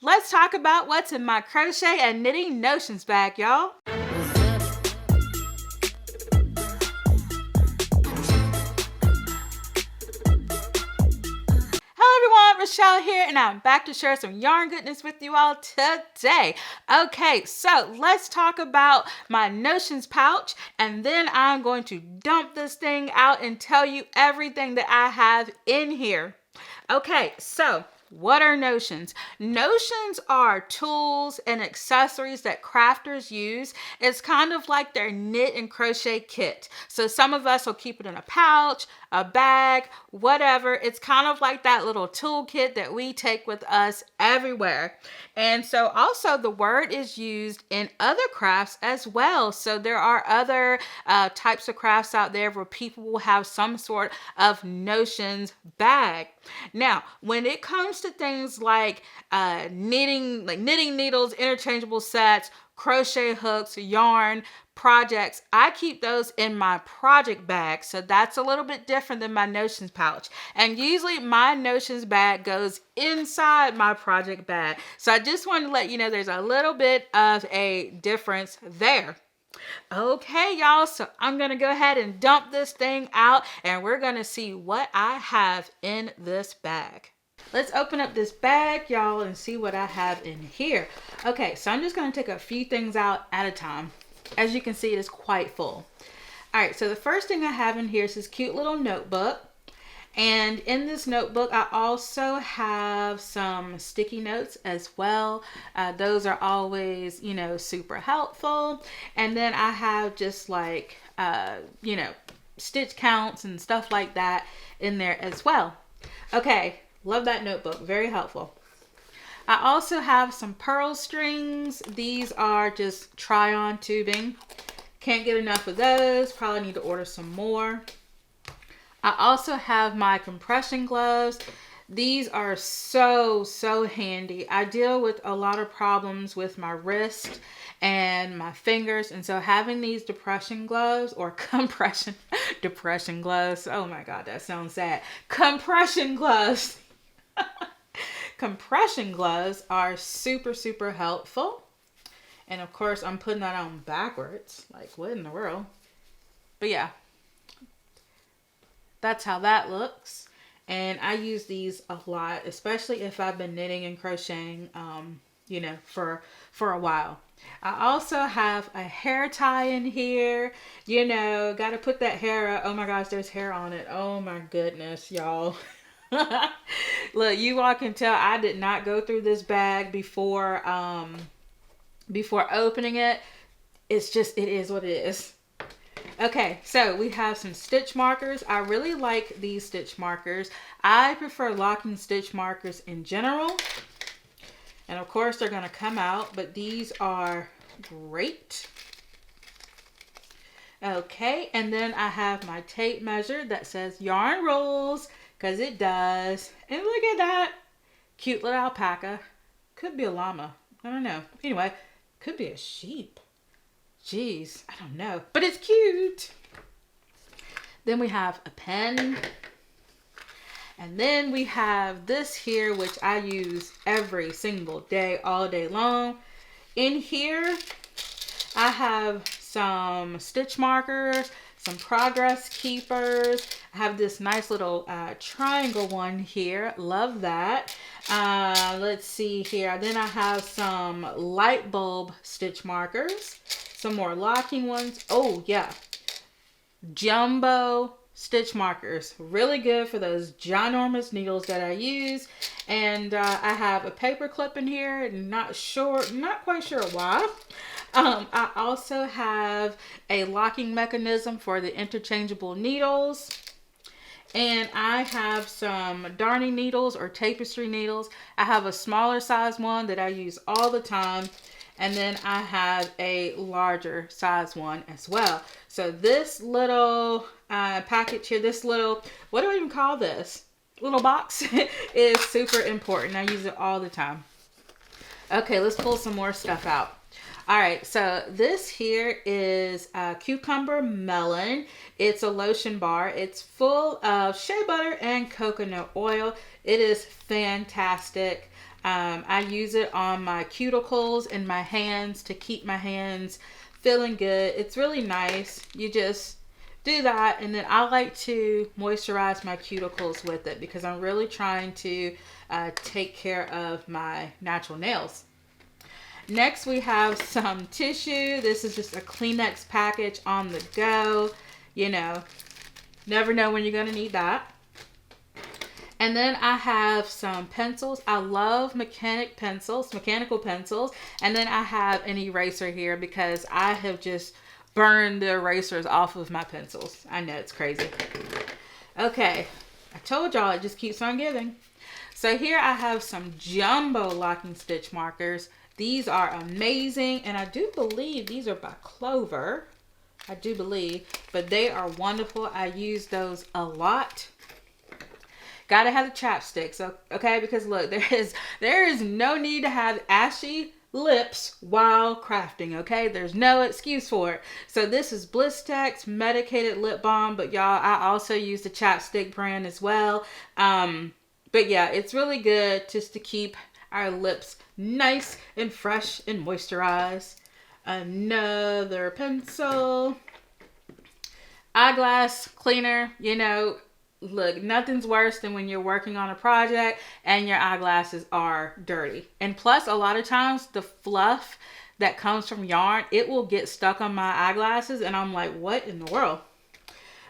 let's talk about what's in my crochet and knitting notions bag, y'all. Rochelle here, and I'm back to share some yarn goodness with you all today. Okay, so let's talk about my notions pouch, and then I'm going to dump this thing out and tell you everything that I have in here. Okay, so what are notions? Notions are tools and accessories that crafters use. It's kind of like their knit and crochet kit. So some of us will keep it in a pouch, a bag, whatever. It's kind of like that little toolkit that we take with us everywhere. And so also the word is used in other crafts as well. So there are other types of crafts out there where people will have some sort of notions bag. Now, when it comes to things like knitting needles, interchangeable sets, crochet hooks, yarn, projects, I keep those in my project bag. So that's a little bit different than my notions pouch. And usually my notions bag goes inside my project bag. So I just wanted to let you know there's a little bit of a difference there. Okay, y'all, so I'm going to go ahead and dump this thing out, and we're going to see what I have in this bag. Let's open up this bag, y'all, and see what I have in here. Okay, so I'm just going to take a few things out at a time. As you can see, it is quite full. All right, so the first thing I have in here is this cute little notebook. And in this notebook, I also have some sticky notes as well. Those are always, super helpful. And then I have just like, stitch counts and stuff like that in there as well. Okay, love that notebook. Very helpful. I also have some purl strings. These are just try-on tubing. Can't get enough of those. Probably need to order some more. I also have my compression gloves. These are so handy. I deal with a lot of problems with my wrist and my fingers, and so having these depression gloves or depression gloves. Oh my God, that sounds sad. Compression gloves. Compression gloves are super helpful. And of course, I'm putting that on backwards. Like, what in the world? But yeah. That's how that looks. And I use these a lot, especially if I've been knitting and crocheting, for a while. I also have a hair tie in here. Got to put that hair up. Oh my gosh, there's hair on it. Oh my goodness, y'all. Look, you all can tell I did not go through this bag before opening it. It is what it is. Okay, so we have some stitch markers. I really like these stitch markers. I prefer locking stitch markers in general. And of course, they're going to come out, but these are great. Okay, and then I have my tape measure that says yarn rules, because it does. And look at that cute little alpaca. Could be a llama. I don't know. Anyway, could be a sheep. Jeez, I don't know, but it's cute. Then we have a pen. And then we have this here, which I use every single day, all day long. In here, I have some stitch markers, some progress keepers. I have this nice little triangle one here. Love that. Let's see here. Then I have some light bulb stitch markers. Some more locking ones. Oh, yeah. Jumbo stitch markers. Really good for those ginormous needles that I use. And I have a paper clip in here. Not quite sure why. I also have a locking mechanism for the interchangeable needles. And I have some darning needles or tapestry needles. I have a smaller size one that I use all the time. And then I have a larger size one as well. So this little package here, what do I even call this? Little box is super important. I use it all the time. Okay, let's pull some more stuff out. All right, so this here is cucumber melon. It's a lotion bar. It's full of shea butter and coconut oil. It is fantastic. I use it on my cuticles and my hands to keep my hands feeling good. It's really nice. You just do that, and then I like to moisturize my cuticles with it because I'm really trying to take care of my natural nails. Next, we have some tissue. This is just a Kleenex package on the go. You know, never know when you're going to need that. And then I have some pencils. I love mechanical pencils. And then I have an eraser here because I have just burned the erasers off of my pencils. I know, it's crazy. Okay, I told y'all it just keeps on giving. So here I have some jumbo locking stitch markers. These are amazing, and I do believe these are by Clover. I do believe, but they are wonderful. I use those a lot. Gotta have the chapsticks, okay? Because look, there is no need to have ashy lips while crafting, okay? There's no excuse for it. So this is Blistex medicated lip balm, but y'all, I also use the chapstick brand as well. But yeah, it's really good just to keep our lips nice and fresh and moisturized. Another pencil. Eyeglass cleaner. You know, look, nothing's worse than when you're working on a project and your eyeglasses are dirty. And plus, a lot of times the fluff that comes from yarn, it will get stuck on my eyeglasses and I'm like, what in the world?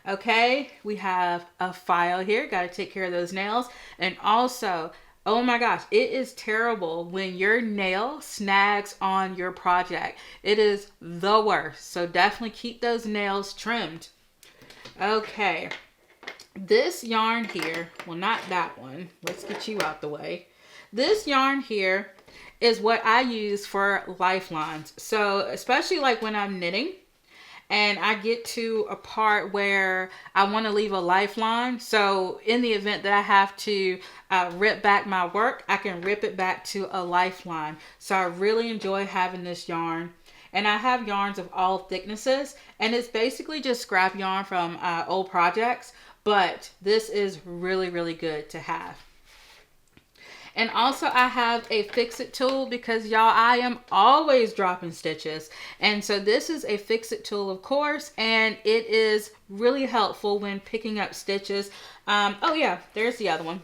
Okay, we have a file here. Got to take care of those nails. And also, oh my gosh, it is terrible when your nail snags on your project. It is the worst. So definitely keep those nails trimmed. Okay, this yarn here, well, not that one. Let's get you out the way. This yarn here is what I use for lifelines. So especially like when I'm knitting and I get to a part where I want to leave a lifeline. So in the event that I have to rip back my work, I can rip it back to a lifeline. So I really enjoy having this yarn. And I have yarns of all thicknesses. And it's basically just scrap yarn from old projects. But this is really, really good to have. And also I have a fix-it tool because y'all, I am always dropping stitches. And so this is a fix-it tool, of course, and it is really helpful when picking up stitches. Oh yeah, there's the other one.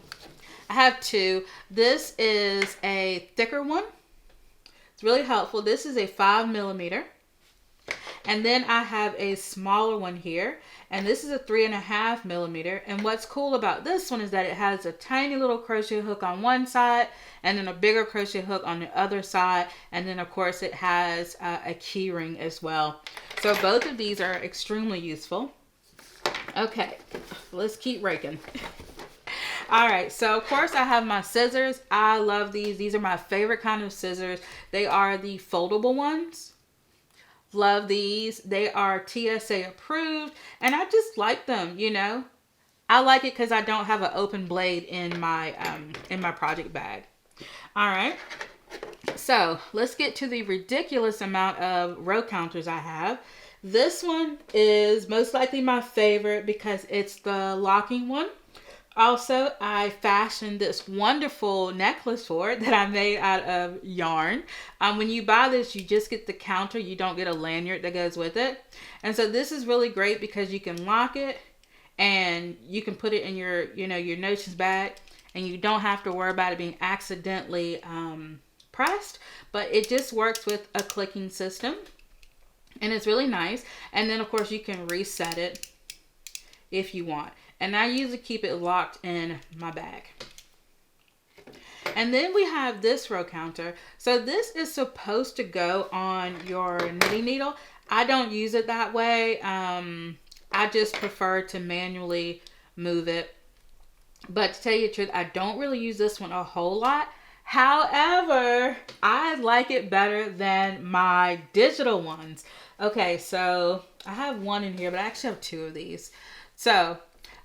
I have two. This is a thicker one. It's really helpful. This is a 5mm. And then I have a smaller one here, and this is a 3.5mm. And what's cool about this one is that it has a tiny little crochet hook on one side and then a bigger crochet hook on the other side. And then of course it has a key ring as well. So both of these are extremely useful. Okay, let's keep raking. All right, so of course I have my scissors. I love these. These are my favorite kind of scissors. They are the foldable ones. Love these. They are TSA approved, and I just like them, you know. I like it because I don't have an open blade in my project bag. All right, so let's get to the ridiculous amount of row counters I have. This one is most likely my favorite because it's the locking one. Also, I fashioned this wonderful necklace for it that I made out of yarn. When you buy this, you just get the counter. You don't get a lanyard that goes with it. And so this is really great because you can lock it and you can put it in your, your notions bag, and you don't have to worry about it being accidentally pressed. But it just works with a clicking system, and it's really nice. And then of course you can reset it if you want. And I usually keep it locked in my bag. And then we have this row counter. So this is supposed to go on your knitting needle. I don't use it that way. I just prefer to manually move it. But to tell you the truth, I don't really use this one a whole lot. However, I like it better than my digital ones. Okay, so I have one in here, but I actually have two of these. So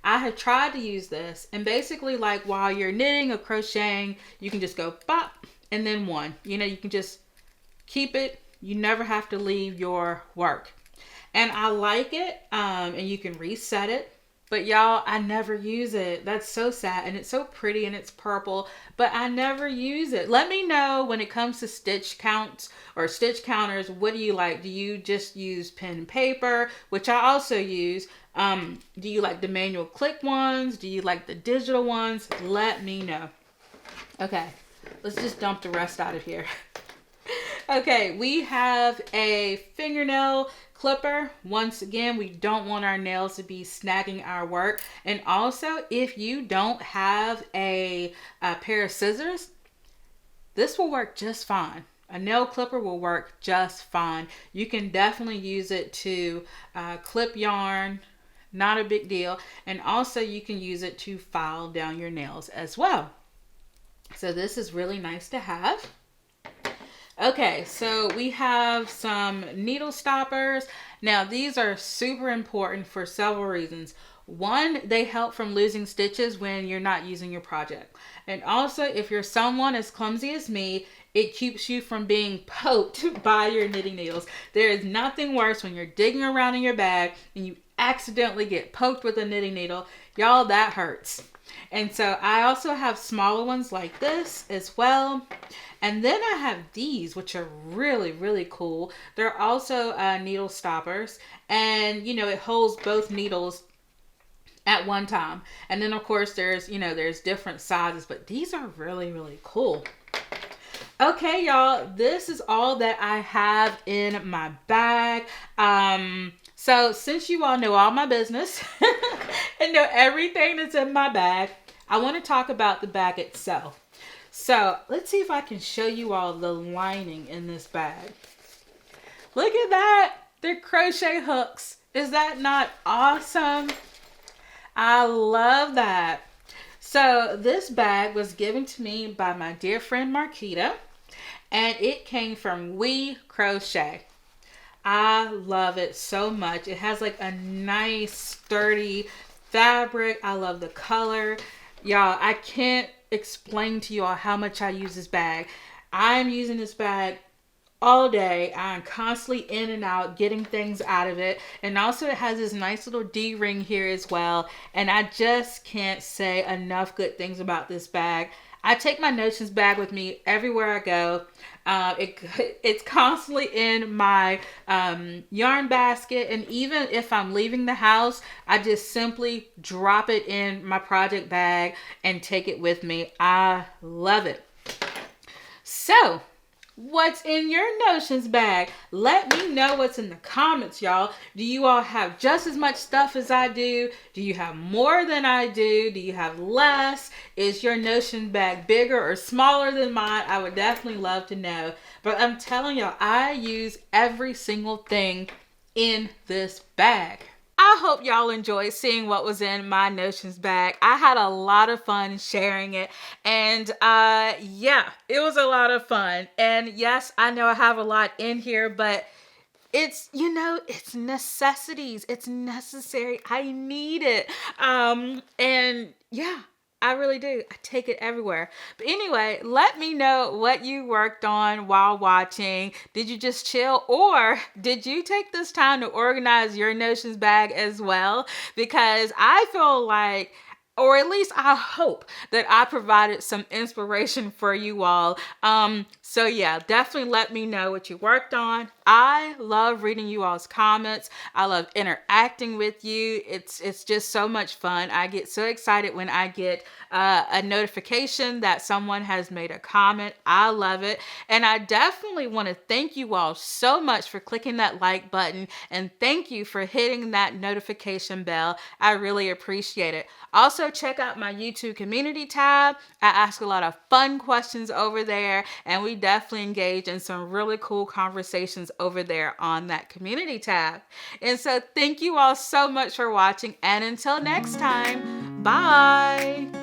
I have tried to use this, and basically like while you're knitting or crocheting, you can just go bop and then one. You can just keep it. You never have to leave your work. And I like it, and you can reset it But y'all, I never use it. That's so sad. And it's so pretty and it's purple, but I never use it. Let me know when it comes to stitch counts or stitch counters. What do you like? Do you just use pen and paper, which I also use? Do you like the manual click ones? Do you like the digital ones? Let me know. Okay, let's just dump the rest out of here. Okay, we have a fingernail clipper. Once again, we don't want our nails to be snagging our work. And also, if you don't have a pair of scissors, this will work just fine. A nail clipper will work just fine. You can definitely use it to clip yarn. Not a big deal. And also, you can use it to file down your nails as well. So this is really nice to have. Okay, so we have some needle stoppers. Now, these are super important for several reasons. One, they help from losing stitches when you're not using your project. And also, if you're someone as clumsy as me, it keeps you from being poked by your knitting needles. There is nothing worse when you're digging around in your bag and you accidentally get poked with a knitting needle. Y'all, that hurts. And so I also have smaller ones like this as well. And then I have these, which are really, really cool. They're also needle stoppers. And, you know, it holds both needles at one time. And then, of course, there's, you know, there's different sizes. But these are really, really cool. Okay, y'all, this is all that I have in my bag. So since you all know all my business and know everything that's in my bag, I want to talk about the bag itself. So let's see if I can show you all the lining in this bag. Look at that. They're crochet hooks. Is that not awesome? I love that. So this bag was given to me by my dear friend Marquita, and it came from We Crochet. I love it so much. It has like a nice sturdy fabric. I love the color. Y'all, I can't explain to you all how much I use this bag. I'm using this bag all day. I'm constantly in and out getting things out of it. And also it has this nice little D-ring here as well. And I just can't say enough good things about this bag. I take my Notions bag with me everywhere I go. It's constantly in my yarn basket, and even if I'm leaving the house, I just simply drop it in my project bag and take it with me. I love it. So, what's in your Notions bag? Let me know what's in the comments, y'all. Do you all have just as much stuff as I do? Do you have more than I do? Do you have less? Is your Notion bag bigger or smaller than mine? I would definitely love to know. But I'm telling y'all, I use every single thing in this bag. I hope y'all enjoyed seeing what was in my Notions bag. I had a lot of fun sharing it. And yeah, it was a lot of fun. And yes, I know I have a lot in here, but it's, you know, it's necessities. It's necessary. I need it. And yeah, I really do. I take it everywhere. But anyway, let me know what you worked on while watching. Did you just chill, or did you take this time to organize your Notions bag as well? Because I feel like, or at least I hope that I provided some inspiration for you all. So yeah, definitely let me know what you worked on. I love reading you all's comments. I love interacting with you. It's just so much fun. I get so excited when I get a notification that someone has made a comment. I love it. And I definitely want to thank you all so much for clicking that like button, and thank you for hitting that notification bell. I really appreciate it. Also, check out my YouTube community tab. I ask a lot of fun questions over there, and we definitely engage in some really cool conversations over there on that community tab. And so thank you all so much for watching, and until next time, bye.